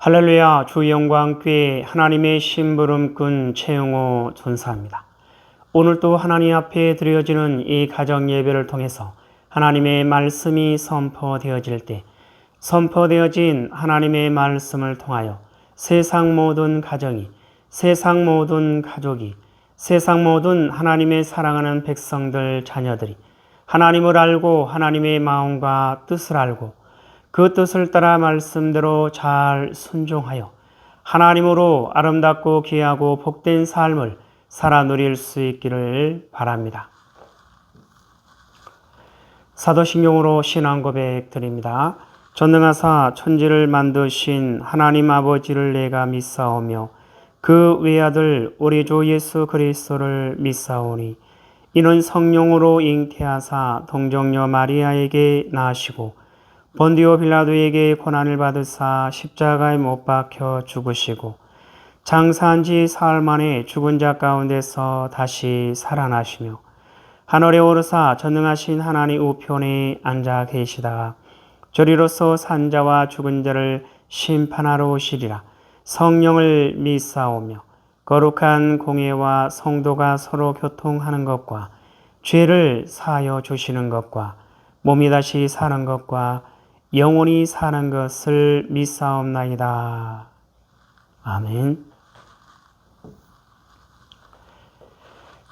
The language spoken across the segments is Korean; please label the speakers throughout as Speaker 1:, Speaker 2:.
Speaker 1: 할렐루야, 주 영광교회 하나님의 심부름꾼 최영호 전사입니다. 오늘도 하나님 앞에 드려지는 이 가정 예배를 통해서 하나님의 말씀이 선포되어질 때 선포되어진 하나님의 말씀을 통하여 세상 모든 가정이, 세상 모든 가족이, 세상 모든 하나님의 사랑하는 백성들 자녀들이 하나님을 알고 하나님의 마음과 뜻을 알고 그 뜻을 따라 말씀대로 잘 순종하여 하나님으로 아름답고 귀하고 복된 삶을 살아 누릴 수 있기를 바랍니다. 사도신경으로 신앙 고백 드립니다. 전능하사 천지를 만드신 하나님 아버지를 내가 믿사오며 그 외아들 우리 주 예수 그리스도를 믿사오니 이는 성령으로 잉태하사 동정녀 마리아에게 나시고 본디오 빌라도에게 고난을 받으사 십자가에 못 박혀 죽으시고 장사한 지 사흘 만에 죽은 자 가운데서 다시 살아나시며 하늘에 오르사 전능하신 하나님 우편에 앉아 계시다가 저리로서 산자와 죽은 자를 심판하러 오시리라. 성령을 믿사오며 거룩한 공예와 성도가 서로 교통하는 것과 죄를 사하여 주시는 것과 몸이 다시 사는 것과 영원히 사는 것을 믿사옵나이다. 아멘.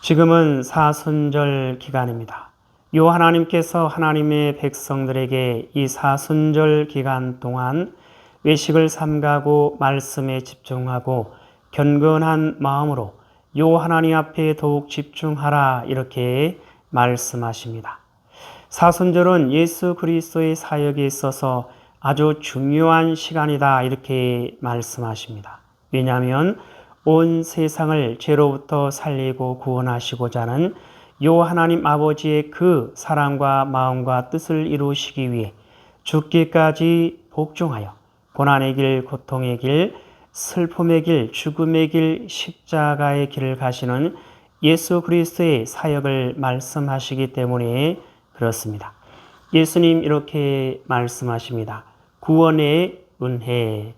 Speaker 1: 지금은 사순절 기간입니다. 요 하나님께서 하나님의 백성들에게 이 사순절 기간 동안 외식을 삼가고 말씀에 집중하고 견건한 마음으로 요 하나님 앞에 더욱 집중하라 이렇게 말씀하십니다. 사순절은 예수 그리스도의 사역에 있어서 아주 중요한 시간이다 이렇게 말씀하십니다. 왜냐하면 온 세상을 죄로부터 살리고 구원하시고자 하는 요 하나님 아버지의 그 사랑과 마음과 뜻을 이루시기 위해 죽기까지 복종하여 고난의 길, 고통의 길, 슬픔의 길, 죽음의 길, 십자가의 길을 가시는 예수 그리스도의 사역을 말씀하시기 때문에 그렇습니다. 예수님 이렇게 말씀하십니다. 구원의 은혜,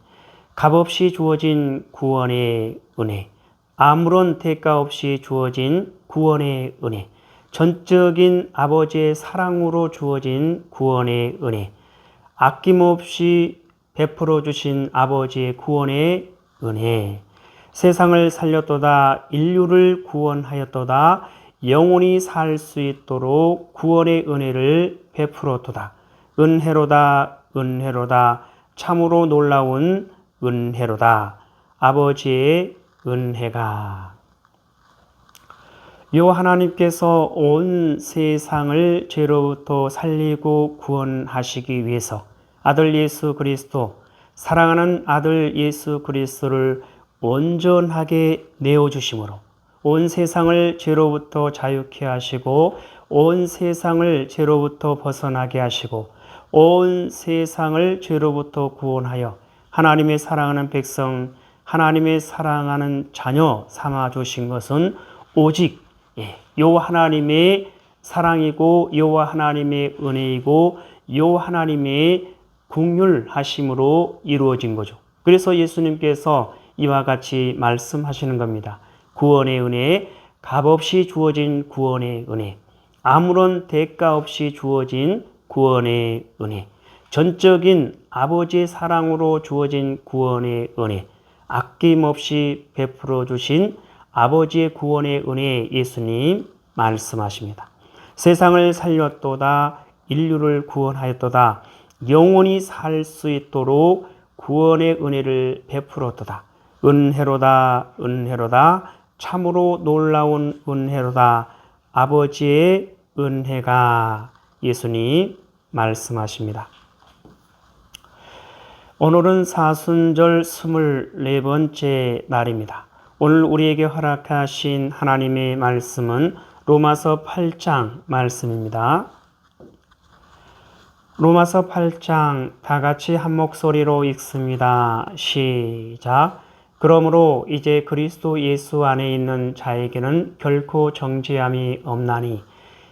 Speaker 1: 값없이 주어진 구원의 은혜, 아무런 대가 없이 주어진 구원의 은혜, 전적인 아버지의 사랑으로 주어진 구원의 은혜, 아낌없이 베풀어 주신 아버지의 구원의 은혜, 세상을 살렸도다, 인류를 구원하였도다, 영원히 살 수 있도록 구원의 은혜를 베풀었도다. 은혜로다, 은혜로다, 참으로 놀라운 은혜로다. 아버지의 은혜가. 요 하나님께서 온 세상을 죄로부터 살리고 구원하시기 위해서 아들 예수 그리스도, 사랑하는 아들 예수 그리스도를 온전하게 내어주심으로 온 세상을 죄로부터 자유케 하시고 온 세상을 죄로부터 벗어나게 하시고 온 세상을 죄로부터 구원하여 하나님의 사랑하는 백성, 하나님의 사랑하는 자녀 삼아 주신 것은 오직 요 하나님의 사랑이고 요 하나님의 은혜이고 요 하나님의 긍휼하심으로 이루어진 거죠. 그래서 예수님께서 이와 같이 말씀하시는 겁니다. 구원의 은혜, 값없이 주어진 구원의 은혜, 아무런 대가 없이 주어진 구원의 은혜, 전적인 아버지의 사랑으로 주어진 구원의 은혜, 아낌없이 베풀어 주신 아버지의 구원의 은혜 예수님 말씀하십니다. 세상을 살렸도다, 인류를 구원하였도다, 영원히 살 수 있도록 구원의 은혜를 베풀었도다. 은혜로다, 은혜로다, 참으로 놀라운 은혜로다. 아버지의 은혜가 예수님 말씀하십니다. 오늘은 사순절 24번째 날입니다. 오늘 우리에게 허락하신 하나님의 말씀은 로마서 8장 말씀입니다. 로마서 8장 다 같이 한 목소리로 읽습니다. 시작. 그러므로 이제 그리스도 예수 안에 있는 자에게는 결코 정죄함이 없나니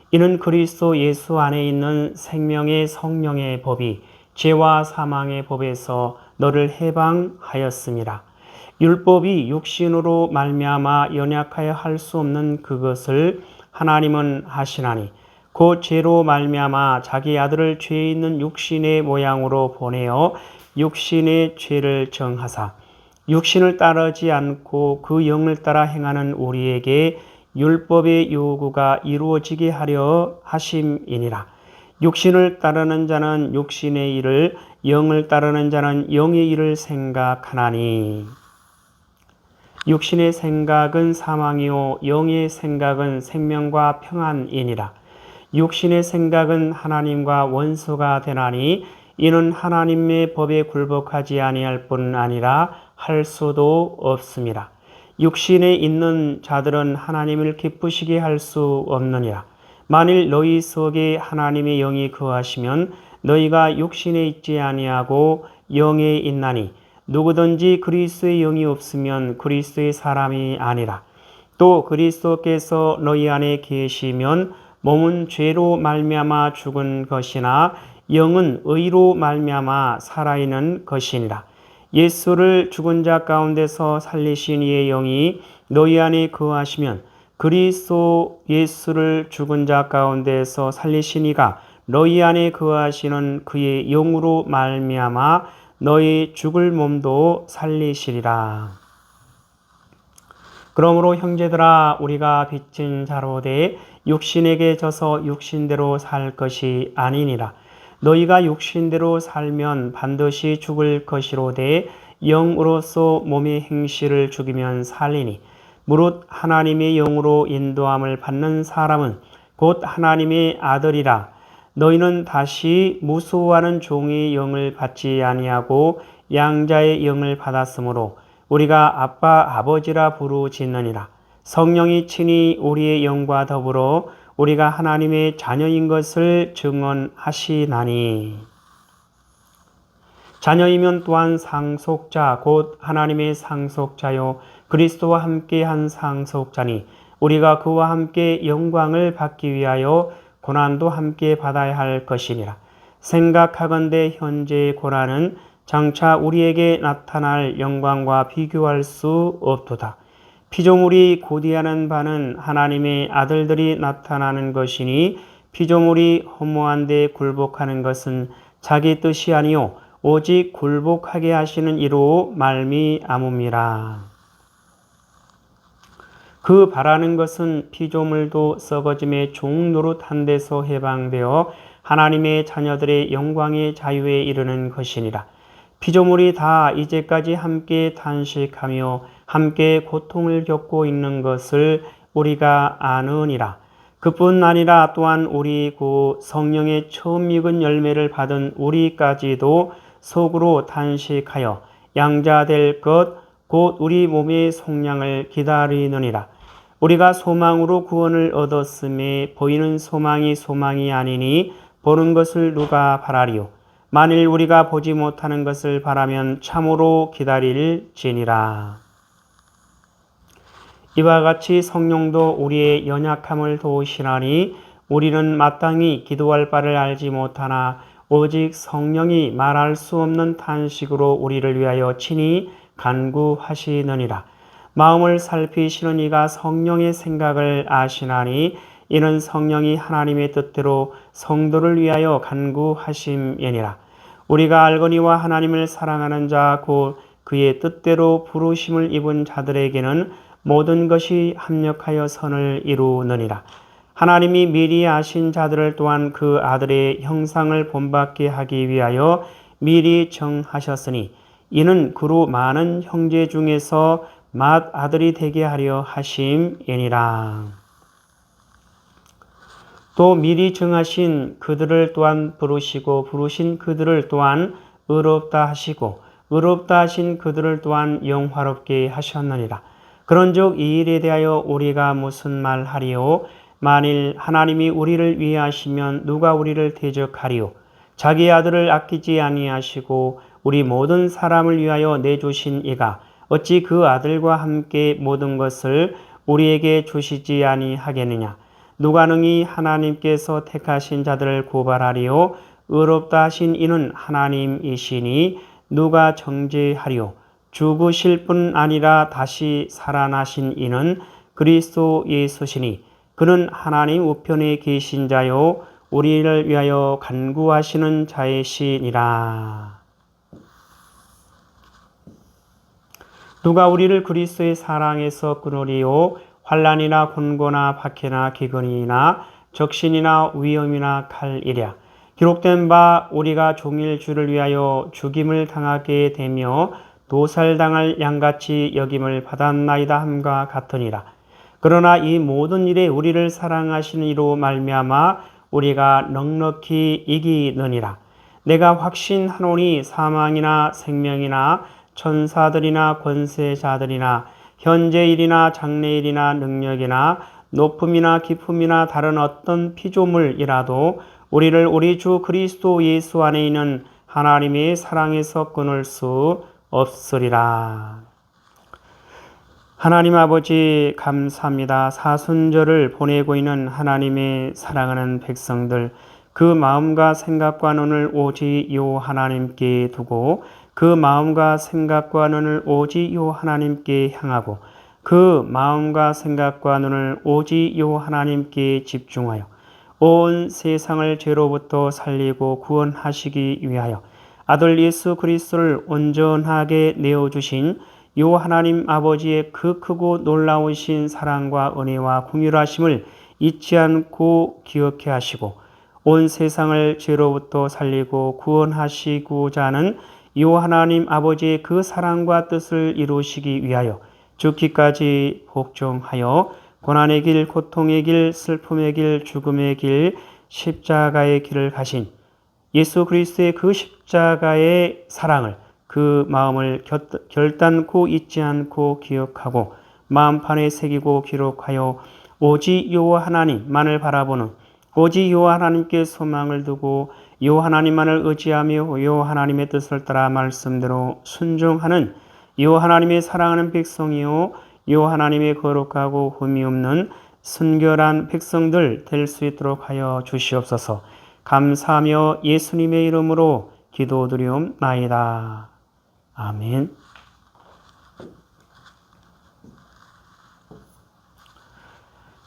Speaker 1: 이는 그리스도 예수 안에 있는 생명의 성령의 법이 죄와 사망의 법에서 너를 해방하였습니다. 율법이 육신으로 말미암아 연약하여 할 수 없는 그것을 하나님은 하시나니 그 죄로 말미암아 자기 아들을 죄 있는 육신의 모양으로 보내어 육신의 죄를 정하사 육신을 따르지 않고 그 영을 따라 행하는 우리에게 율법의 요구가 이루어지게 하려 하심이니라. 육신을 따르는 자는 육신의 일을, 영을 따르는 자는 영의 일을 생각하나니. 육신의 생각은 사망이요 영의 생각은 생명과 평안이니라. 육신의 생각은 하나님과 원수가 되나니 이는 하나님의 법에 굴복하지 아니할 뿐 아니라 할 수도 없습니다. 육신에 있는 자들은 하나님을 기쁘시게 할 수 없느니라. 만일 너희 속에 하나님의 영이 거하시면 너희가 육신에 있지 아니하고 영에 있나니 누구든지 그리스도의 영이 없으면 그리스도의 사람이 아니라. 또 그리스도께서 너희 안에 계시면 몸은 죄로 말미암아 죽은 것이나 영은 의로 말미암아 살아있는 것이니라. 예수를 죽은 자 가운데서 살리신 이의 영이 너희 안에 거하시면 그리스도 예수를 죽은 자 가운데서 살리신 이가 너희 안에 거하시는 그의 영으로 말미암아 너희 죽을 몸도 살리시리라. 그러므로 형제들아 우리가 빚진 자로되 육신에게 져서 육신대로 살 것이 아니니라. 너희가 육신대로 살면 반드시 죽을 것이로되 영으로서 몸의 행실을 죽이면 살리니 무릇 하나님의 영으로 인도함을 받는 사람은 곧 하나님의 아들이라. 너희는 다시 무수하는 종의 영을 받지 아니하고 양자의 영을 받았으므로 우리가 아빠 아버지라 부르짖느니라. 성령이 친히 우리의 영과 더불어 우리가 하나님의 자녀인 것을 증언하시나니. 자녀이면 또한 상속자 곧 하나님의 상속자요 그리스도와 함께 한 상속자니 우리가 그와 함께 영광을 받기 위하여 고난도 함께 받아야 할 것이니라. 생각하건대 현재의 고난은 장차 우리에게 나타날 영광과 비교할 수 없도다. 피조물이 고대하는 바는 하나님의 아들들이 나타나는 것이니 피조물이 허무한 데 굴복하는 것은 자기 뜻이 아니요 오직 굴복하게 하시는 이로 말미암음이라. 그 바라는 것은 피조물도 썩어짐의 종 노릇한 데서 해방되어 하나님의 자녀들의 영광의 자유에 이르는 것이니라. 피조물이 다 이제까지 함께 탄식하며 함께 고통을 겪고 있는 것을 우리가 아느니라. 그뿐 아니라 또한 우리 고 성령의 처음 익은 열매를 받은 우리까지도 속으로 탄식하여 양자될 것 곧 우리 몸의 속량을 기다리느니라. 우리가 소망으로 구원을 얻었음에 보이는 소망이 소망이 아니니 보는 것을 누가 바라리요. 만일 우리가 보지 못하는 것을 바라면 참으로 기다릴지니라. 이와 같이 성령도 우리의 연약함을 도우시나니 우리는 마땅히 기도할 바를 알지 못하나 오직 성령이 말할 수 없는 탄식으로 우리를 위하여 친히 간구하시느니라. 마음을 살피시는 이가 성령의 생각을 아시나니 이는 성령이 하나님의 뜻대로 성도를 위하여 간구하심이니라. 우리가 알거니와 하나님을 사랑하는 자 곧 그의 뜻대로 부르심을 입은 자들에게는 모든 것이 합력하여 선을 이루느니라. 하나님이 미리 아신 자들을 또한 그 아들의 형상을 본받게 하기 위하여 미리 정하셨으니 이는 그로 많은 형제 중에서 맏 아들이 되게 하려 하심이니라. 또 미리 정하신 그들을 또한 부르시고 부르신 그들을 또한 의롭다 하시고 의롭다 하신 그들을 또한 영화롭게 하셨느니라. 그런즉 이 일에 대하여 우리가 무슨 말하리요? 만일 하나님이 우리를 위하시면 누가 우리를 대적하리요? 자기 아들을 아끼지 아니하시고 우리 모든 사람을 위하여 내주신 이가 어찌 그 아들과 함께 모든 것을 우리에게 주시지 아니하겠느냐? 누가 능히 하나님께서 택하신 자들을 고발하리요? 의롭다 하신 이는 하나님이시니 누가 정죄하리요? 죽으실 뿐 아니라 다시 살아나신 이는 그리스도 예수시니 그는 하나님 우편에 계신 자요 우리를 위하여 간구하시는 자이시니라. 누가 우리를 그리스도의 사랑에서 끊으리요? 환난이나 곤고나 박해나 기근이나 적신이나 위험이나 칼이랴. 기록된 바 우리가 종일 주를 위하여 죽임을 당하게 되며 도살당할 양같이 여김을 받았나이다 함과 같으니라. 그러나 이 모든 일에 우리를 사랑하시는 이로 말미암아 우리가 넉넉히 이기느니라. 내가 확신하노니 사망이나 생명이나 천사들이나 권세자들이나 현재일이나 장래일이나 능력이나 높음이나 깊음이나 다른 어떤 피조물이라도 우리를 우리 주 그리스도 예수 안에 있는 하나님의 사랑에서 끊을 수 없으리라. 하나님 아버지 감사합니다. 사순절을 보내고 있는 하나님의 사랑하는 백성들, 그 마음과 생각과 눈을 오직 요 하나님께 두고 그 마음과 생각과 눈을 오직 요 하나님께 향하고 그 마음과 생각과 눈을 오직 요 하나님께 집중하여 온 세상을 죄로부터 살리고 구원하시기 위하여 아들 예수 그리스도를 온전하게 내어주신 요 하나님 아버지의 그 크고 놀라우신 사랑과 은혜와 긍휼하심을 잊지 않고 기억해 하시고 온 세상을 죄로부터 살리고 구원하시고자 하는 요 하나님 아버지의 그 사랑과 뜻을 이루시기 위하여 죽기까지 복종하여 고난의 길, 고통의 길, 슬픔의 길, 죽음의 길, 십자가의 길을 가신 예수 그리스도의 그 십자가의 사랑을 그 마음을 결단코 잊지 않고 기억하고 마음판에 새기고 기록하여 오직 요 하나님만을 바라보는 오직 요 하나님께 소망을 두고 요 하나님만을 의지하며 요 하나님의 뜻을 따라 말씀대로 순종하는 요 하나님의 사랑하는 백성이요 요 하나님의 거룩하고 흠이 없는 순결한 백성들 될 수 있도록 하여 주시옵소서. 감사하며 예수님의 이름으로 기도드리옵나이다. 아멘.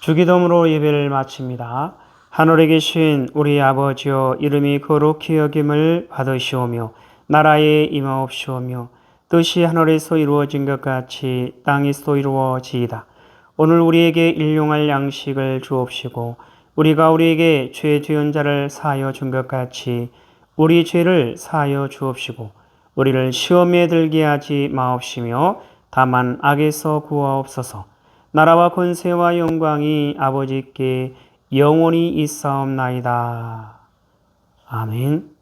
Speaker 1: 주기도문으로 예배를 마칩니다. 하늘에 계신 우리 아버지여, 이름이 거룩히 여김을 받으시오며 나라에 임하옵시오며 뜻이 하늘에서 이루어진 것 같이 땅에서도 이루어지이다. 오늘 우리에게 일용할 양식을 주옵시고 우리가 우리에게 죄 지은 자를 사하여 준 것 같이 우리 죄를 사하여 주옵시고 우리를 시험에 들게 하지 마옵시며 다만 악에서 구하옵소서. 나라와 권세와 영광이 아버지께 영원히 있사옵나이다. 아멘.